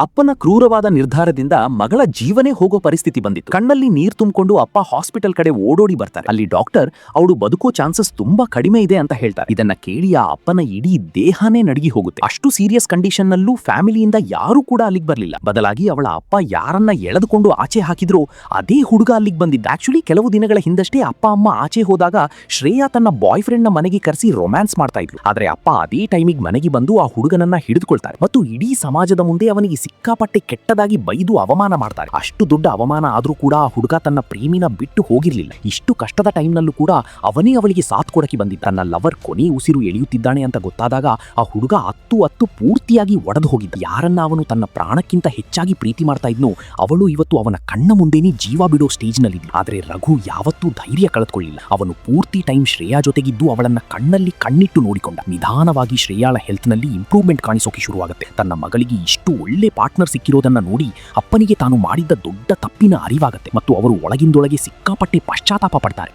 ಅಪ್ಪನ ಕ್ರೂರವಾದ ನಿರ್ಧಾರದಿಂದ ಮಗಳ ಜೀವನೇ ಹೋಗೋ ಪರಿಸ್ಥಿತಿ ಬಂದಿತ್ತು. ಕಣ್ಣಲ್ಲಿ ನೀರ್ ತುಂಬಿಕೊಂಡು ಅಪ್ಪ ಹಾಸ್ಪಿಟಲ್ ಕಡೆ ಓಡೋಡಿ ಬರ್ತಾರೆ. ಅಲ್ಲಿ ಡಾಕ್ಟರ್ ಅವಳು ಬದುಕೋ ಚಾನ್ಸಸ್ ತುಂಬಾ ಕಡಿಮೆ ಇದೆ ಅಂತ ಹೇಳ್ತಾರೆ. ಇದನ್ನ ಕೇಳಿ ಆ ಅಪ್ಪನ ಇಡೀ ದೇಹನೇ ನಡುಗಿ ಹೋಗುತ್ತೆ. ಅಷ್ಟು ಸೀರಿಯಸ್ ಕಂಡೀಷನ್ ನಲ್ಲೂ ಫ್ಯಾಮಿಲಿಯಿಂದ ಯಾರು ಕೂಡ ಅಲ್ಲಿಗೆ ಬರ್ಲಿಲ್ಲ. ಬದಲಾಗಿ ಅವಳ ಅಪ್ಪ ಯಾರನ್ನ ಎಳೆದುಕೊಂಡು ಆಚೆ ಹಾಕಿದ್ರು ಅದೇ ಹುಡುಗ ಅಲ್ಲಿಗೆ ಬಂದಿದ್ದ. ಆಕ್ಚುಲಿ ಕೆಲವು ದಿನಗಳ ಹಿಂದಷ್ಟೇ ಅಪ್ಪ ಅಮ್ಮ ಆಚೆ ಹೋದಾಗ ಶ್ರೇಯಾ ತನ್ನ ಬಾಯ್ ಫ್ರೆಂಡ್ ನ ಮನೆಗೆ ಕರೆಸಿ ರೊಮ್ಯಾನ್ಸ್ ಮಾಡ್ತಾ ಇದ್ರು. ಆದ್ರೆ ಅಪ್ಪ ಅದೇ ಟೈಮಿಗೆ ಮನೆಗೆ ಬಂದು ಆ ಹುಡುಗನನ್ನ ಹಿಡಿದುಕೊಳ್ತಾರೆ ಮತ್ತು ಇಡೀ ಸಮಾಜದ ಮುಂದೆ ಅವನಿಗೆ ಸಿಕ್ಕಾಪಟ್ಟೆ ಕೆಟ್ಟದಾಗಿ ಬೈದು ಅವಮಾನ ಮಾಡ್ತಾರೆ. ಅಷ್ಟು ದೊಡ್ಡ ಅವಮಾನ ಆದ್ರೂ ಕೂಡ ಆ ಹುಡುಗ ತನ್ನ ಪ್ರೇಮಿನ ಬಿಟ್ಟು ಹೋಗಿರ್ಲಿಲ್ಲ. ಇಷ್ಟು ಕಷ್ಟದ ಟೈಮ್ ನಲ್ಲೂ ಕೂಡ ಅವನೇ ಅವಳಿಗೆ ಸಾಥ್ ಕೊಡಕ್ಕೆ ಬಂದಿದ್ದ. ತನ್ನ ಲವರ್ ಕೊನೆ ಉಸಿರು ಎಳೆಯುತ್ತಿದ್ದಾನೆ ಅಂತ ಗೊತ್ತಾದಾಗ ಆ ಹುಡುಗ ಹತ್ತು ಪೂರ್ತಿಯಾಗಿ ಒಡೆದು ಹೋಗಿದ್ದ. ಯಾರನ್ನ ಅವನು ತನ್ನ ಪ್ರಾಣಕ್ಕಿಂತ ಹೆಚ್ಚಾಗಿ ಪ್ರೀತಿ ಮಾಡ್ತಾ ಇದ್ನೋ ಅವಳು ಇವತ್ತು ಅವನ ಕಣ್ಣ ಮುಂದೆನೇ ಜೀವ ಬಿಡೋ ಸ್ಟೇಜ್ ನಲ್ಲಿ. ಆದ್ರೆ ರಘು ಯಾವತ್ತೂ ಧೈರ್ಯ ಕಳೆದುಕೊಳ್ಳಿಲ್ಲ. ಅವನು ಪೂರ್ತಿ ಟೈಮ್ ಶ್ರೇಯಾ ಜೊತೆಗಿದ್ದು ಅವಳನ್ನ ಕಣ್ಣಲ್ಲಿ ಕಣ್ಣಿಟ್ಟು ನೋಡಿಕೊಂಡ. ನಿಧಾನವಾಗಿ ಶ್ರೇಯಾಳ ಹೆಲ್ತ್ ನಲ್ಲಿ ಇಂಪ್ರೂವ್ಮೆಂಟ್ ಕಾಣಿಸೋಕೆ ಶುರುವಾಗುತ್ತೆ. ತನ್ನ ಮಗಳಿಗೆ ಇಷ್ಟು ಒಳ್ಳೆ ಪಾರ್ಟ್ನರ್ ಸಿಕ್ಕಿರೋದನ್ನ ನೋಡಿ ಅಪ್ಪನಿಗೆ ತಾನು ಮಾಡಿದ್ದ ದೊಡ್ಡ ತಪ್ಪಿನ ಅರಿವಾಗುತ್ತೆ ಮತ್ತು ಅವರು ಒಳಗಿಂದೊಳಗೆ ಸಿಕ್ಕಾಪಟ್ಟೆ ಪಶ್ಚಾತ್ತಾಪ ಪಡ್ತಾರೆ.